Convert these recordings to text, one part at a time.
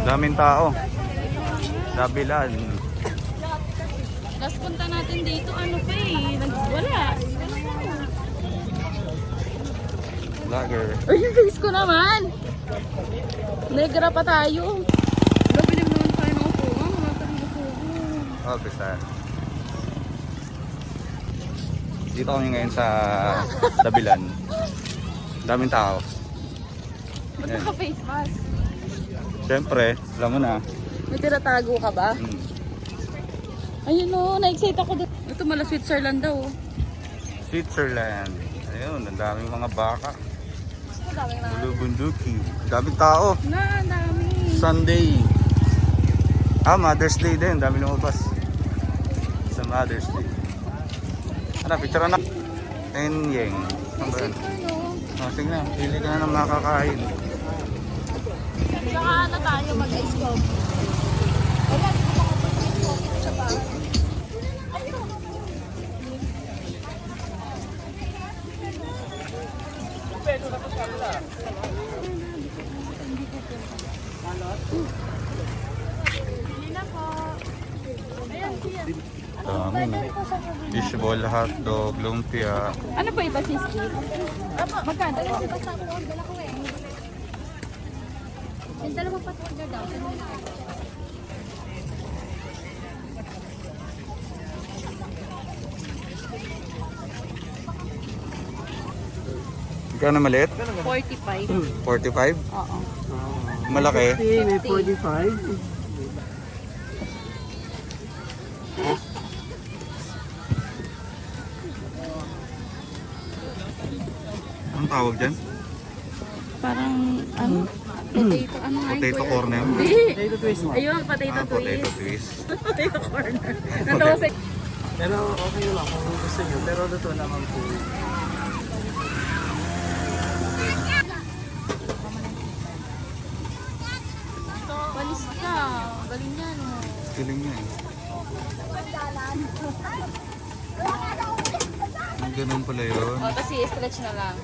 Daming tao. Dabilan. Last punta natin dito, ano pa eh, wala. Lager. Ay, yung face ko naman! Negra pa tayo. Nabilim naman tayo ng upuan. Wala tayong upuan. Oh, bisa. Dito kami ngayon sa Dabilan. Daming tao. Ba't Ayan. naka-face mask? Siyempre, alam mo na. May tinatago ka ba? Hmm. Ayun o, na-excite ako doon. Ito mala Switzerland daw. Switzerland. Ayun, ang daming mga baka. Ang daming na. Bulubunduki. Daming tao. Na, ang dami. Sunday. Mother's Day din. Dami lumabas. Sa Mother's Day. Ano, picture na. Enyeng. Ano ba yun? Sige na, pili ka na ng makakain. Saka na tayo mag-ice coffee. Wala, hindi ko makapag-ice coffee sa bahay. Dami na. Fishball, hotdog, lumpia. Ano pa iba, siski? Magkano? Yung dalawang pat-order daw. Magkano maliit? 45. 45? Oo. Malaki? May 45. Anong tawag dyan? Parang, ano? Potato, ano nga yun, Potato kuya? corner? Hindi. Potato twist mo. Ayun, potato twist. Potato twist. Potato corner. Natawa sa... Pero okay lang kung gusto nyo. Pero luto naman po. Balis ka. Galing yan. Oh. Feeling niya eh. Ang ganun pala yun. O, kasi stretch na lang.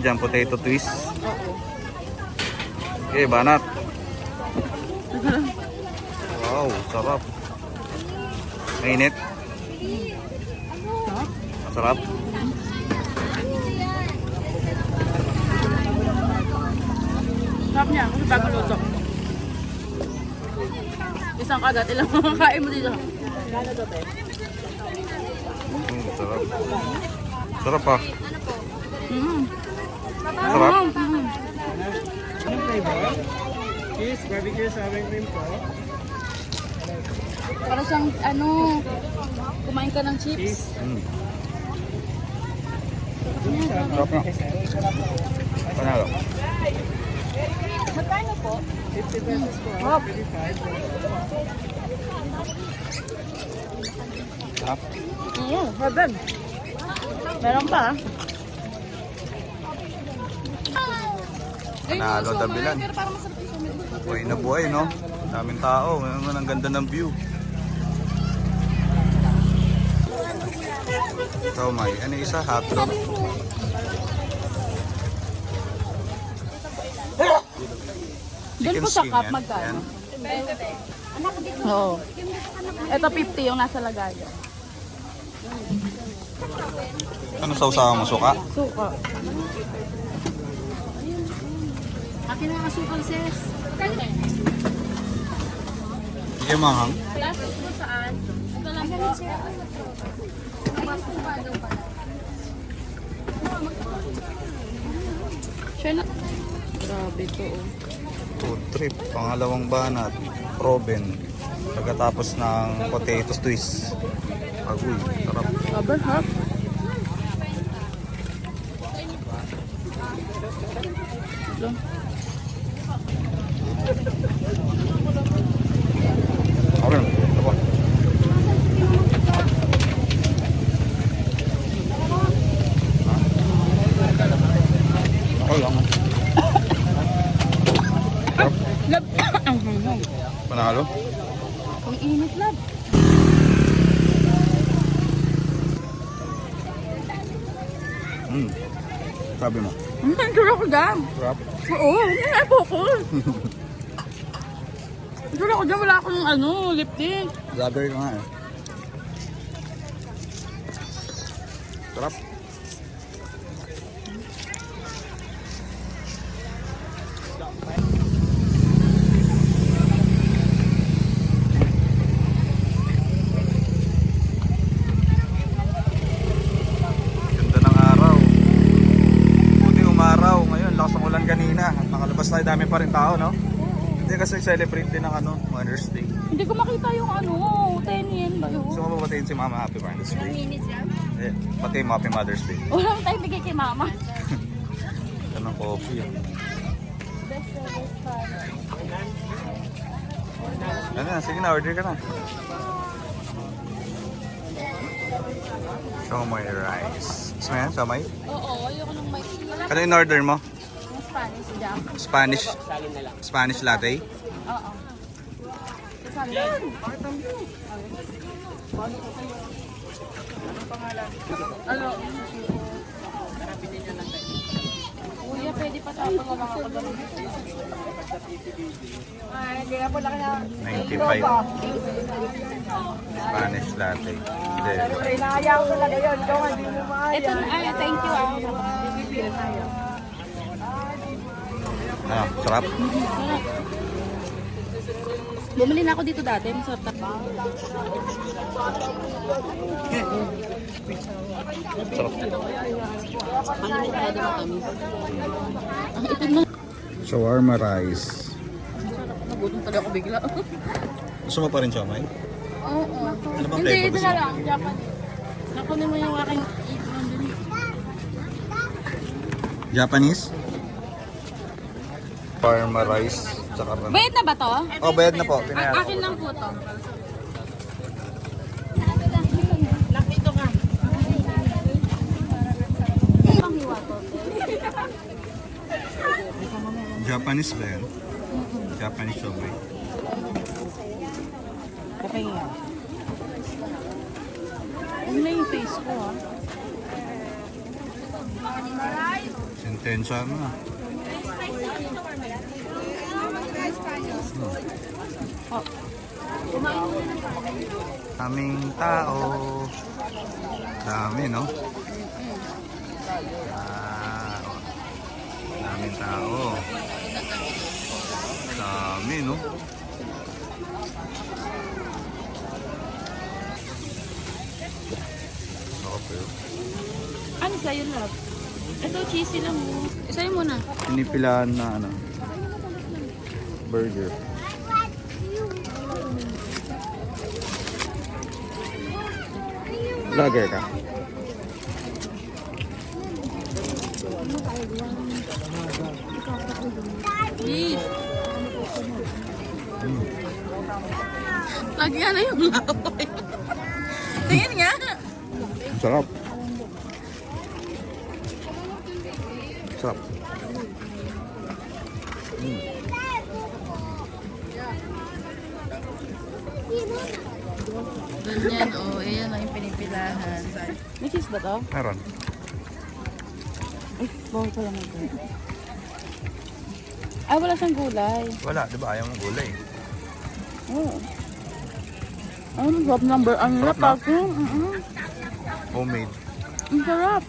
Diyan, potato twist. Oo. Okay, banat. Wow, sarap. Mainit. Sarap. Sarap niya, kasi bago luto. Isang kagat, ilang makakain mo dito. Sarap. Sarap pa. Mm. Sarap. Anong flavor? Cheese, barbecue, sour cream po. Para siyang, ano, kumain ka ng chips. Mm. Sarap na. Panalo. Magkano po? 50 pesos po. Hop. 35 po. Sarap. Heaven. Meron pa. Panalo, Dabilan. Pero parang masarap yung sumigot. Buhay na buhay, no? Daming tao. Ang ganda ng view. So, may ano isa? Hotdog. Doon po sa cup, magkano? Oo. Ito 50 yung nasa lagayan. Ano sausawa mo? Suka? Suka. Akin na asukal, sis. Hindi yung mahang. Last po saan? Ito lang po. Siya na. Grabe to, oh. Food trip. Pangalawang banat. Proven. Pagkatapos ng potato twist. Agoy. Sarap. Aba, ha? Ito. Okay. Ito po. Ang init lang. Sabi mo. Dura ko dyan. Sarap. Oo, ay po ko. Dura ko dyan, wala akong lip tint. Vlogger ka nga eh. Sarap. Ganda ng araw. Buti umaraw ngayon, lakas ng ulan kanina. At nakalabas tayo, dami pa rin tao, no? Hindi kasi celebrate din ng Mother's Day. Hindi ko makita yung 10 yen ba yun? Gusto mo ba batiin si Mama Happy Mother's Day? Minutes lang. Eh, pati mo Happy Mother's Day. Walang tayo bigay kay mama. Ito ng coffee. Ano na, sige na, order ka na. Siomay rice. Gusto mo yan, siomay? Oo, ayoko nang may Ano yung order mo? yung Spanish jam. Spanish latte? Oo. Kasali yan. Ano? Kuya, pwede pa tayo nga lang ako ganun. Ay, hindi na po laki na. 95. Spanish latte. Hindi. Inaaya ko talaga yun. Ito nga, hindi mo maaya. Ito na, thank you. Ano, sarap? Bumili na ako dito dati. Masarap na. Sarap. Ang itim na. Shawarma rice. Nagutom talaga ako bigla. Gusto mo pa rin siomay? Oo. Ano bang Hindi, flavor ito gusto na mo? lang. Japanese. Nakunin mo yung aking ipon dun. Japanese? Shawarma rice. Tsaka pa. Bayad na ba to? Oh, bayad na po. Pinayaran Akin ko. lang po to. Japanese ba yan? Japanese siomay. Ano na yung face ko ha? Sentensya mo na. Daming tao. Dami, no? Wow. Daming tao. Dami, no? Okay. Ano sa'yo, love? Ito, cheesy lang mo. Isayin mo na. Pinipilahan na burger. Vlogger ka? Please. Lagyan na yung laway. Tingin nga. Ang sarap. Sarap. Ganyan, ayan lang yung pinipilahan. May cheese ba to? Meron. Ay, bawal pala na ito. Ay, wala siyang gulay. Wala, di ba? Ayaw mong gulay. Oo. Ang sarap number. Ang Sarap sarap na? ako. Homemade. Ang sarap.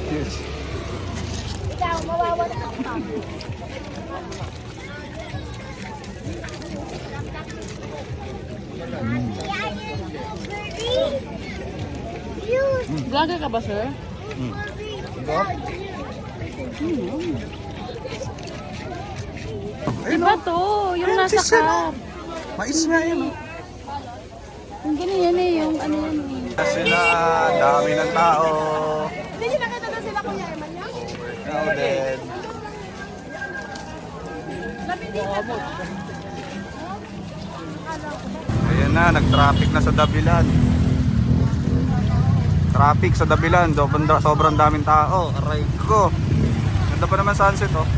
Cheers. Vlogger ka ba, sir? Diba to? Yung Ayun, nasa cheese yan, cup. Mais nga yan. Yung ganyan eh, yung ano yan eh. Kasi na, dami ng tao. Hindi niyo nakita na sila Kuya Emilio? Crowded. Ayan na, nag-traffic na sa Dabilan. Traffic sa Dabilan, sobrang daming tao. Aray ko. Ganda pa naman sunset, oh.